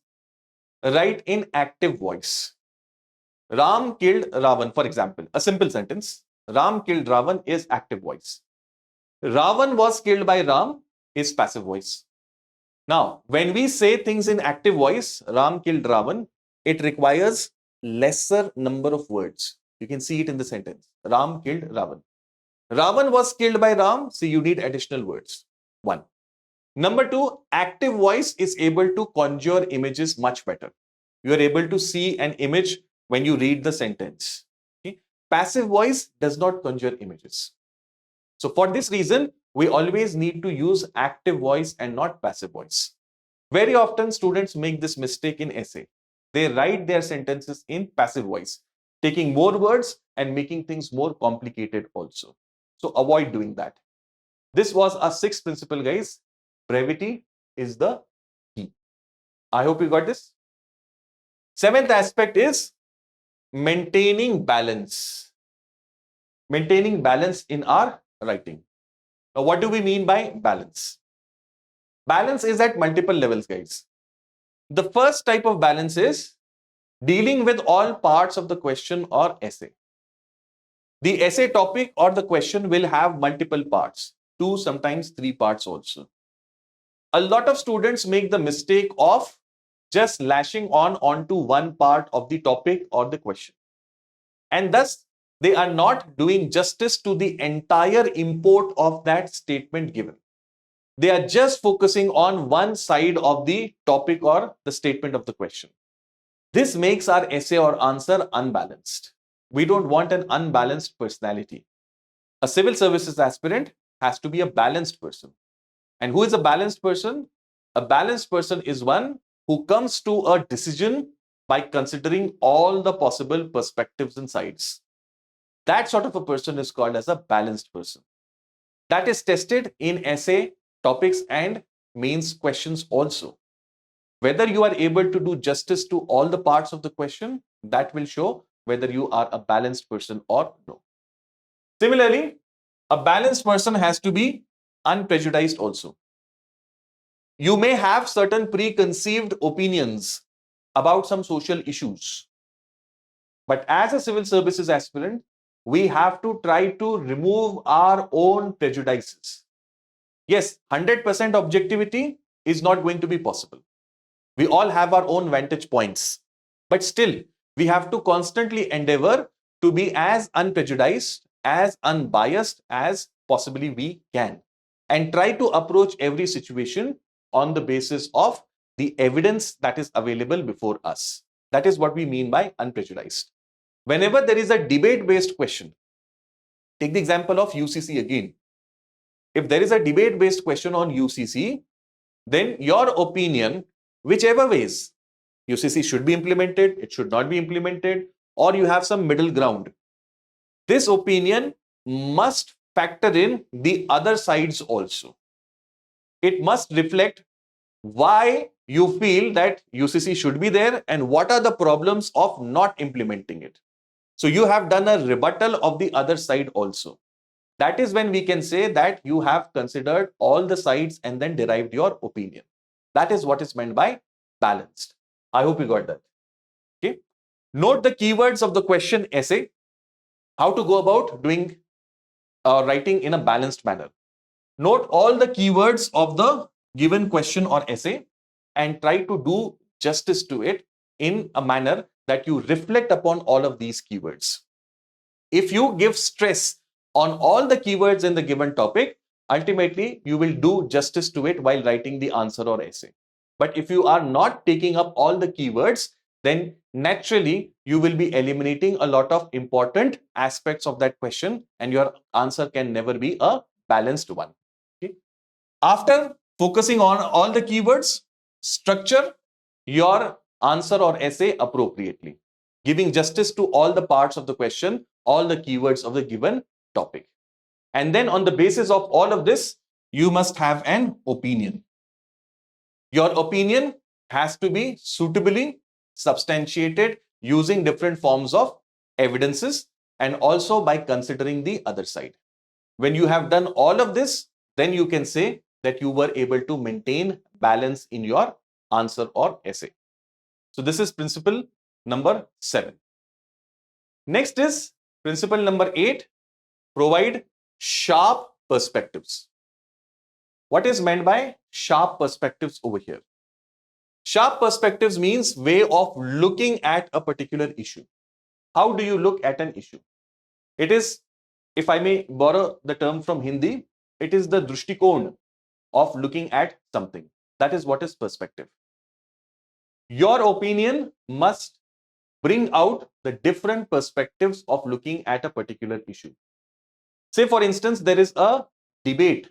write in active voice. Ram killed Ravan, for example, a simple sentence. Ram killed Ravan is active voice. Ravan was killed by Ram is passive voice. Now, when we say things in active voice, Ram killed Ravan, it requires lesser number of words. You can see it in the sentence. Ram killed Ravan. Ravan was killed by Ram, so you need additional words. 1. Number 2, active voice is able to conjure images much better. You are able to see an image when you read the sentence. Okay? Passive voice does not conjure images. So for this reason, we always need to use active voice and not passive voice. Very often students make this mistake in essay. They write their sentences in passive voice, taking more words and making things more complicated also. So avoid doing that. This was our 6th principle, guys. Brevity is the key. I hope you got this. 7th aspect is maintaining balance. Maintaining balance in our writing. Now, what do we mean by balance? Balance is at multiple levels, guys. The first type of balance is dealing with all parts of the question or essay. The essay topic or the question will have multiple parts, 2, sometimes 3 parts also. A lot of students make the mistake of just lashing onto one part of the topic or the question. And thus, they are not doing justice to the entire import of that statement given. They are just focusing on one side of the topic or the statement of the question. This makes our essay or answer unbalanced. We don't want an unbalanced personality. A civil services aspirant has to be a balanced person. And who is a balanced person? A balanced person is one who comes to a decision by considering all the possible perspectives and sides. That sort of a person is called as a balanced person. That is tested in essay topics and mains questions also. Whether you are able to do justice to all the parts of the question, that will show whether you are a balanced person or no. Similarly, a balanced person has to be unprejudiced also. You may have certain preconceived opinions about some social issues. But as a civil services aspirant, we have to try to remove our own prejudices. Yes, 100% objectivity is not going to be possible. We all have our own vantage points. But still, we have to constantly endeavor to be as unprejudiced, as unbiased as possibly we can. And try to approach every situation on the basis of the evidence that is available before us. That is what we mean by unprejudiced. Whenever there is a debate-based question, take the example of UCC again. If there is a debate-based question on UCC, then your opinion, whichever ways, UCC should be implemented, it should not be implemented, or you have some middle ground. This opinion must factor in the other sides also. It must reflect why you feel that UCC should be there and what are the problems of not implementing it. So you have done a rebuttal of the other side also. That is when we can say that you have considered all the sides and then derived your opinion. That is what is meant by balanced. I hope you got that. Okay. Note the keywords of the question essay. How to go about doing writing in a balanced manner. Note all the keywords of the given question or essay and try to do justice to it in a manner that you reflect upon all of these keywords. If you give stress on all the keywords in the given topic, ultimately you will do justice to it while writing the answer or essay. But if you are not taking up all the keywords, then naturally you will be eliminating a lot of important aspects of that question, and your answer can never be a balanced one. Okay? After focusing on all the keywords, structure your answer or essay appropriately, giving justice to all the parts of the question, all the keywords of the given topic. And then on the basis of all of this, you must have an opinion. Your opinion has to be suitably substantiated using different forms of evidences and also by considering the other side. When you have done all of this, then you can say that you were able to maintain balance in your answer or essay. So this is principle number 7. Next is principle number 8, provide sharp perspectives. What is meant by sharp perspectives over here? Sharp perspectives means way of looking at a particular issue. How do you look at an issue? It is, if I may borrow the term from Hindi, it is the drishtikon of looking at something. That is what is perspective. Your opinion must bring out the different perspectives of looking at a particular issue. Say, for instance, there is a debate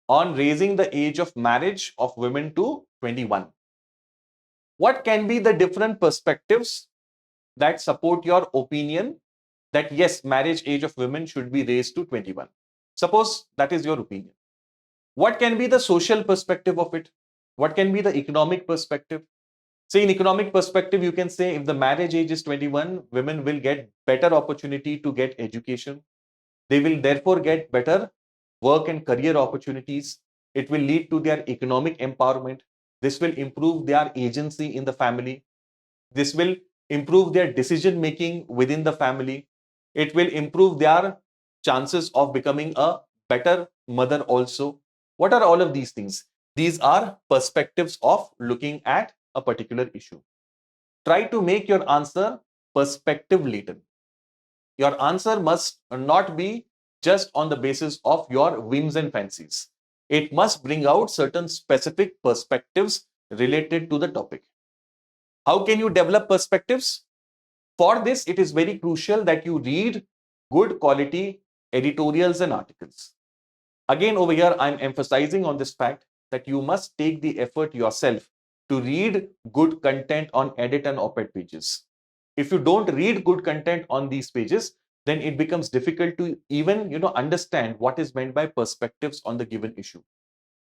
on raising the age of marriage of women to 21. What can be the different perspectives that support your opinion that yes, marriage age of women should be raised to 21? Suppose that is your opinion. What can be the social perspective of it? What can be the economic perspective? Say, in economic perspective, you can say if the marriage age is 21, women will get better opportunity to get education. They will therefore get better work and career opportunities. It will lead to their economic empowerment. This will improve their agency in the family. This will improve their decision making within the family. It will improve their chances of becoming a better mother also. What are all of these things? These are perspectives of looking at a particular issue. Try to make your answer perspective laden. Your answer must not be just on the basis of your whims and fancies. It must bring out certain specific perspectives related to the topic. How can you develop perspectives? For this, it is very crucial that you read good quality editorials and articles. Again, over here, I'm emphasizing on this fact that you must take the effort yourself to read good content on edit and op-ed pages. If you don't read good content on these pages, then it becomes difficult to even understand what is meant by perspectives on the given issue.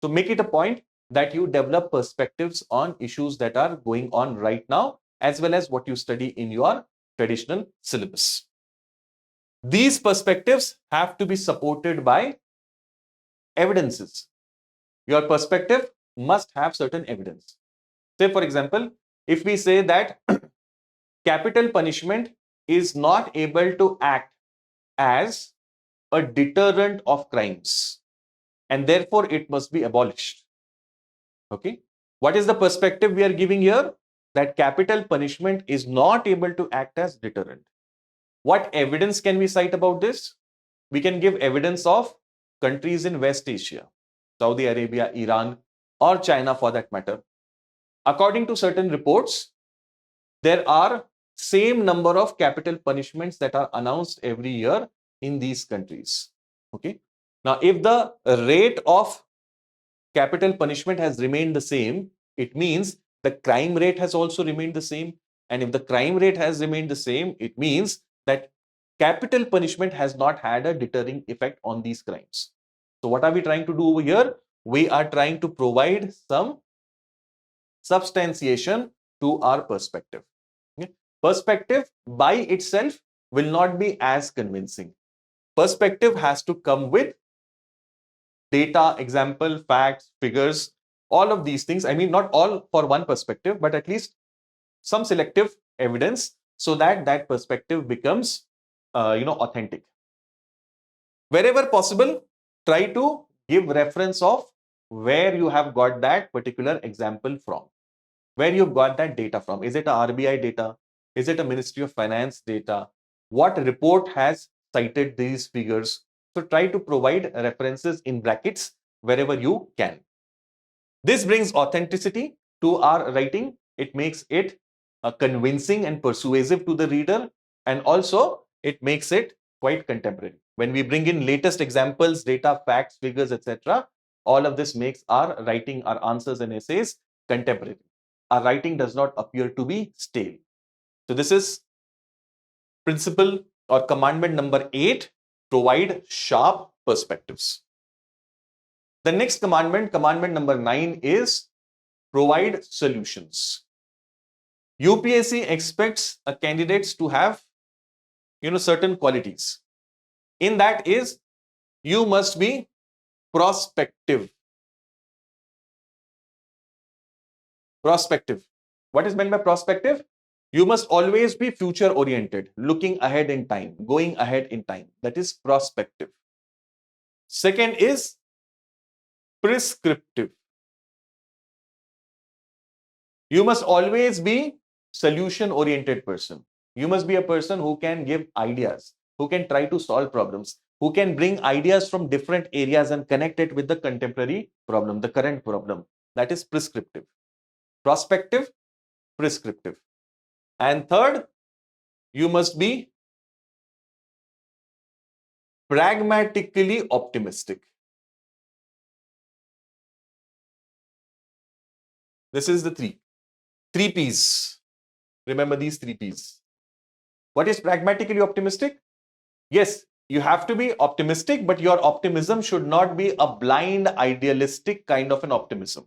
So make it a point that you develop perspectives on issues that are going on right now, as well as what you study in your traditional syllabus. These perspectives have to be supported by evidences. Your perspective must have certain evidence. Say, for example, if we say that capital punishment is not able to act as a deterrent of crimes, and therefore it must be abolished. Okay. What is the perspective we are giving here? That capital punishment is not able to act as deterrent. What evidence can we cite about this? We can give evidence of countries in West Asia, Saudi Arabia, Iran, or China for that matter. According to certain reports, there are same number of capital punishments that are announced every year in these countries. Okay. Now, if the rate of capital punishment has remained the same, it means the crime rate has also remained the same. And if the crime rate has remained the same, it means that capital punishment has not had a deterring effect on these crimes. So what are we trying to do over here? We are trying to provide some substantiation to our perspective. Okay? Perspective by itself will not be as convincing. Perspective has to come with data, example, facts, figures, all of these things. I mean, not all for one perspective, but at least some selective evidence so that that perspective becomes, authentic. Wherever possible, try to give reference of where you have got that particular example from, where you've got that data from. Is it a RBI data? Is it a Ministry of Finance data? What report has cited these figures? So try to provide references in brackets wherever you can. This brings authenticity to our writing. It makes it convincing and persuasive to the reader, and also it makes it quite contemporary. When we bring in latest examples, data, facts, figures, etc., all of this makes our writing, our answers and essays contemporary. Our writing does not appear to be stale. So this is principle or commandment number 8, provide sharp perspectives. The next commandment, commandment number 9, is provide solutions. UPSC expects candidates to have, certain qualities. In that is, you must be prospective. Prospective. What is meant by prospective? You must always be future oriented, looking ahead in time, going ahead in time. That is prospective. Second is prescriptive. You must always be solution oriented person. You must be a person who can give ideas, who can try to solve problems, who can bring ideas from different areas and connect it with the contemporary problem, the current problem. That is prescriptive. Prospective, prescriptive. And third, you must be pragmatically optimistic. This is the three P's. Remember these 3 P's. What is pragmatically optimistic? Yes, you have to be optimistic, but your optimism should not be a blind, idealistic kind of an optimism.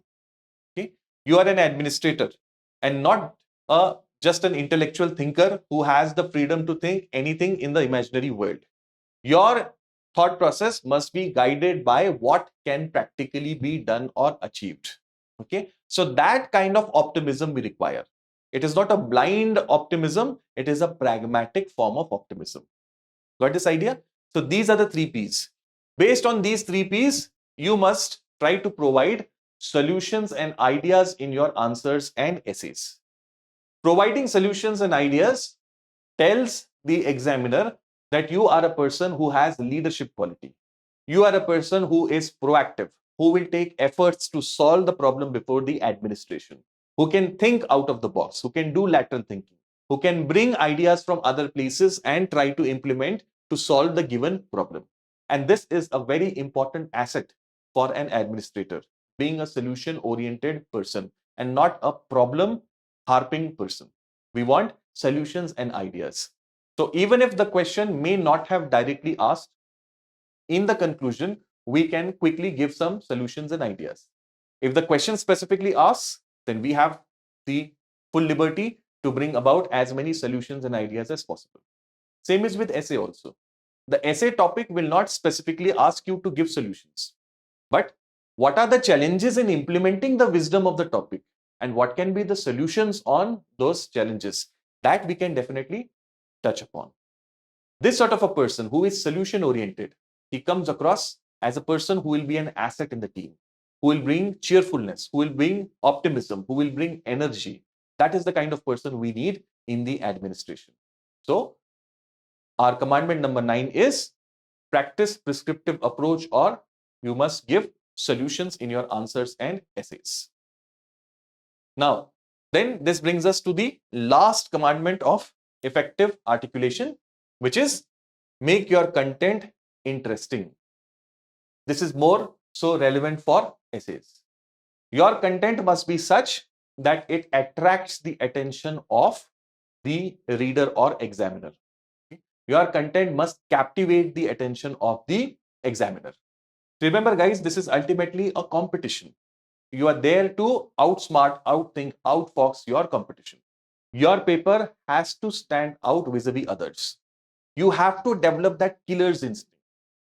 Okay? You are an administrator and not just an intellectual thinker who has the freedom to think anything in the imaginary world. Your thought process must be guided by what can practically be done or achieved. Okay, so that kind of optimism we require. It is not a blind optimism, it is a pragmatic form of optimism. Got this idea? So these are the 3 P's. Based on these 3 P's, you must try to provide solutions and ideas in your answers and essays. Providing solutions and ideas tells the examiner that you are a person who has leadership quality. You are a person who is proactive, who will take efforts to solve the problem before the administration, who can think out of the box, who can do lateral thinking, who can bring ideas from other places and try to implement to solve the given problem. And this is a very important asset for an administrator, being a solution-oriented person and not a problem-harping person. We want solutions and ideas. So even if the question may not have directly asked, in the conclusion, we can quickly give some solutions and ideas. If the question specifically asks, then we have the full liberty to bring about as many solutions and ideas as possible. Same is with essay also. The essay topic will not specifically ask you to give solutions, but what are the challenges in implementing the wisdom of the topic and what can be the solutions on those challenges, that we can definitely touch upon. This sort of a person who is solution oriented, he comes across as a person who will be an asset in the team, who will bring cheerfulness, who will bring optimism, who will bring energy. That is the kind of person we need in the administration. So our commandment number 9 is practice prescriptive approach, or you must give solutions in your answers and essays. Now, then this brings us to the last commandment of effective articulation, which is make your content interesting. This is more so relevant for essays. Your content must be such that it attracts the attention of the reader or examiner. Your content must captivate the attention of the examiner. Remember, guys, this is ultimately a competition. You are there to outsmart, outthink, outfox your competition. Your paper has to stand out vis-a-vis others. You have to develop that killer's instinct.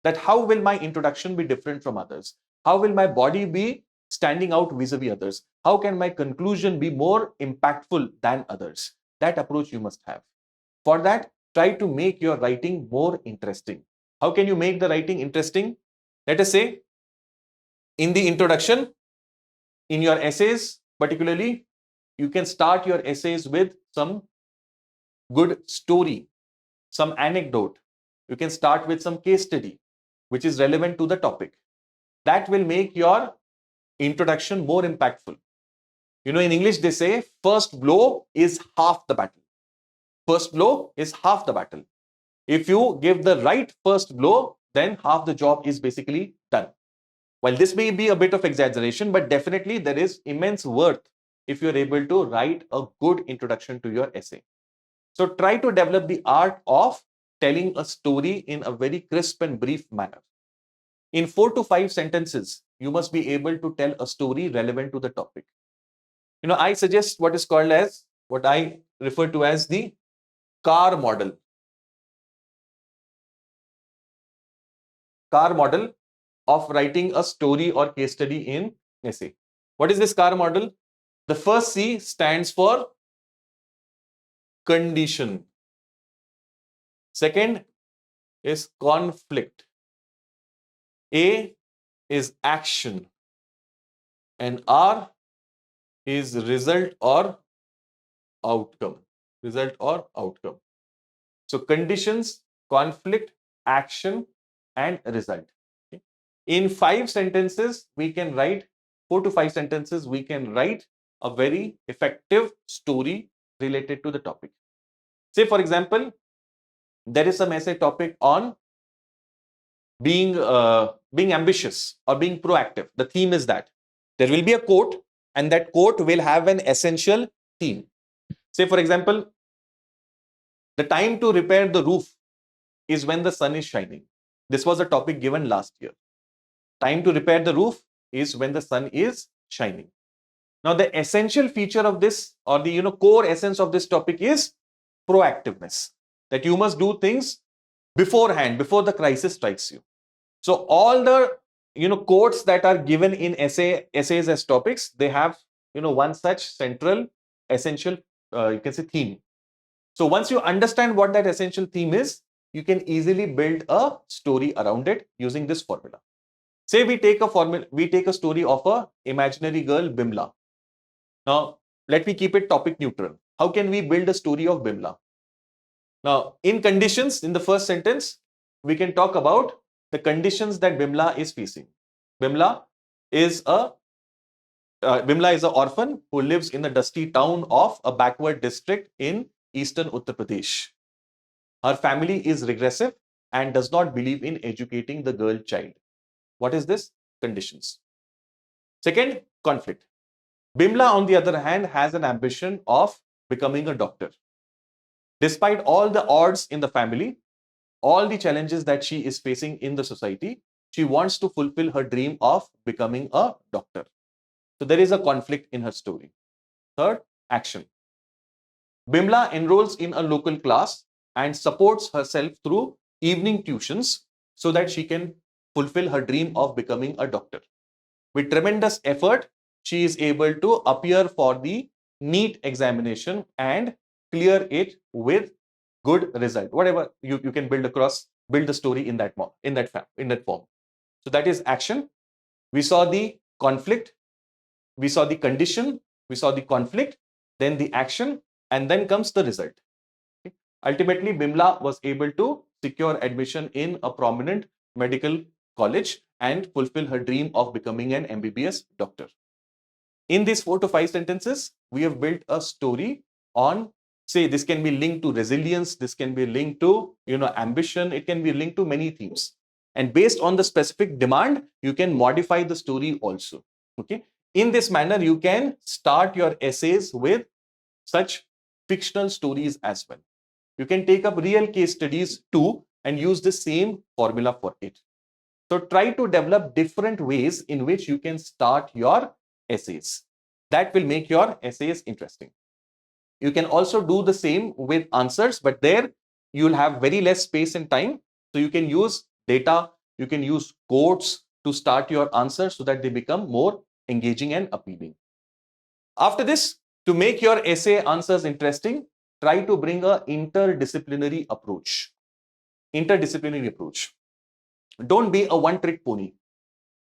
That how will my introduction be different from others? How will my body be standing out vis-a-vis others? How can my conclusion be more impactful than others? That approach you must have. For that, try to make your writing more interesting. How can you make the writing interesting? Let us say, in the introduction, in your essays, particularly, you can start your essays with some good story, some anecdote. You can start with some case study, which is relevant to the topic. That will make your introduction more impactful. You know, in English, they say first blow is half the battle. First blow is half the battle. If you give the right first blow, then half the job is basically done. While this may be a bit of exaggeration, but definitely there is immense worth if you're able to write a good introduction to your essay. So try to develop the art of telling a story in a very crisp and brief manner. In 4 to 5 sentences, you must be able to tell a story relevant to the topic. You know, I suggest what is called as, what I refer to as the car model. Car model of writing a story or case study in essay. What is this car model? The first C stands for condition. Second is conflict. A is action. And R is result or outcome. Result or outcome. So conditions, conflict, action, and result. Okay. In 5 sentences, we can write 4 to 5 sentences, we can write a very effective story related to the topic. Say, for example, there is some essay topic on being ambitious or being proactive. The theme is that there will be a quote, and that quote will have an essential theme. Say, for example, the time to repair the roof is when the sun is shining. This was a topic given last year. Time to repair the roof is when the sun is shining. Now, the essential feature of this, or the core essence of this topic, is proactiveness. That you must do things beforehand, before the crisis strikes you. So all the quotes that are given in essays as topics, they have one such central essential you can say theme. So once you understand what that essential theme is, you can easily build a story around it using this formula. Say we take a story of a imaginary girl, Bimla. Now let me keep it topic neutral. How can we build a story of Bimla? Now, in conditions, in the first sentence, we can talk about the conditions that Bimla is facing. Bimla is an orphan who lives in the dusty town of a backward district in eastern Uttar Pradesh. Her family is regressive and does not believe in educating the girl child. What is this? Conditions. Second, conflict. Bimla, on the other hand, has an ambition of becoming a doctor. Despite all the odds in the family, all the challenges that she is facing in the society, she wants to fulfill her dream of becoming a doctor. So there is a conflict in her story. Third, action. Bimla enrolls in a local class and supports herself through evening tuitions so that she can fulfill her dream of becoming a doctor. With tremendous effort, she is able to appear for the NEET examination and clear it with good result. Whatever you can build the story in that form. So that is action. We saw the conflict, we saw the condition, we saw the conflict, then the action, and then comes the result. Okay. Ultimately, Bimla was able to secure admission in a prominent medical college and fulfill her dream of becoming an MBBS doctor. In these 4 to 5 sentences, we have built a story on, say, this can be linked to resilience, this can be linked to, ambition, it can be linked to many themes. And based on the specific demand, you can modify the story also. Okay. In this manner, you can start your essays with such fictional stories as well. You can take up real case studies too and use the same formula for it. So try to develop different ways in which you can start your essays. That will make your essays interesting. You can also do the same with answers, but there you'll have very less space and time. So you can use data, you can use quotes to start your answers so that they become more engaging and appealing. After this, to make your essay answers interesting, try to bring an interdisciplinary approach. Don't be a one-trick pony.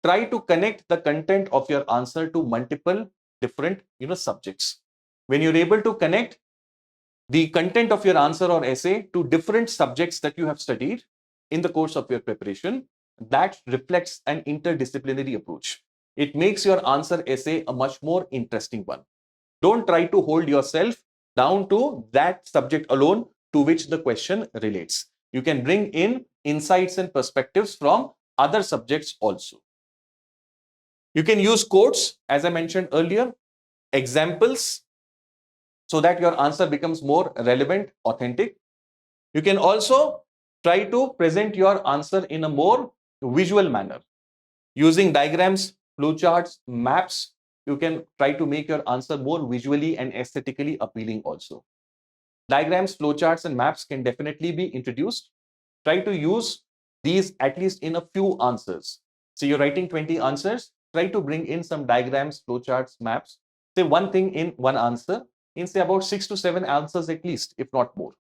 Try to connect the content of your answer to multiple different subjects. When you're able to connect, the content of your answer or essay to different subjects that you have studied in the course of your preparation. That reflects an interdisciplinary approach. It makes your answer essay a much more interesting one. Don't try to hold yourself down to that subject alone to which the question relates. You can bring in insights and perspectives from other subjects also. You can use quotes, as I mentioned earlier, examples, so that your answer becomes more relevant, authentic. You can also try to present your answer in a more visual manner. Using diagrams, flowcharts, maps, you can try to make your answer more visually and aesthetically appealing also. Diagrams, flowcharts, and maps can definitely be introduced. Try to use these at least in a few answers. So you're writing 20 answers, try to bring in some diagrams, flowcharts, maps. Say one thing in one answer, in say about 6 to 7 answers at least, if not more.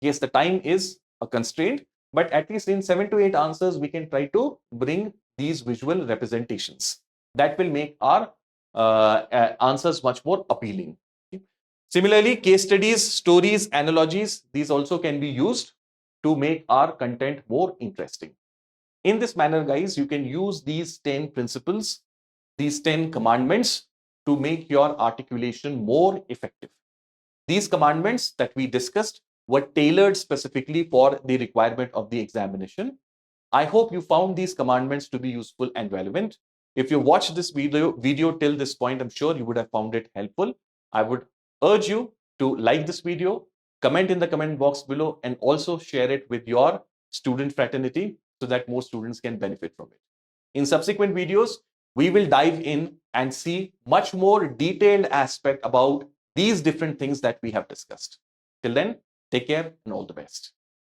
Yes, the time is a constraint, but at least in 7 to 8 answers, we can try to bring these visual representations. That will make our answers much more appealing. Similarly, case studies, stories, analogies, these also can be used to make our content more interesting. In this manner, guys, you can use these 10 principles, these 10 commandments to make your articulation more effective. These commandments that we discussed were tailored specifically for the requirement of the examination. I hope you found these commandments to be useful and relevant. If you watched this video till this point, I'm sure you would have found it helpful. I would urge you to like this video, comment in the comment box below, and also share it with your student fraternity so that more students can benefit from it. In subsequent videos, we will dive in and see much more detailed aspect about these different things that we have discussed. Till then, take care and all the best.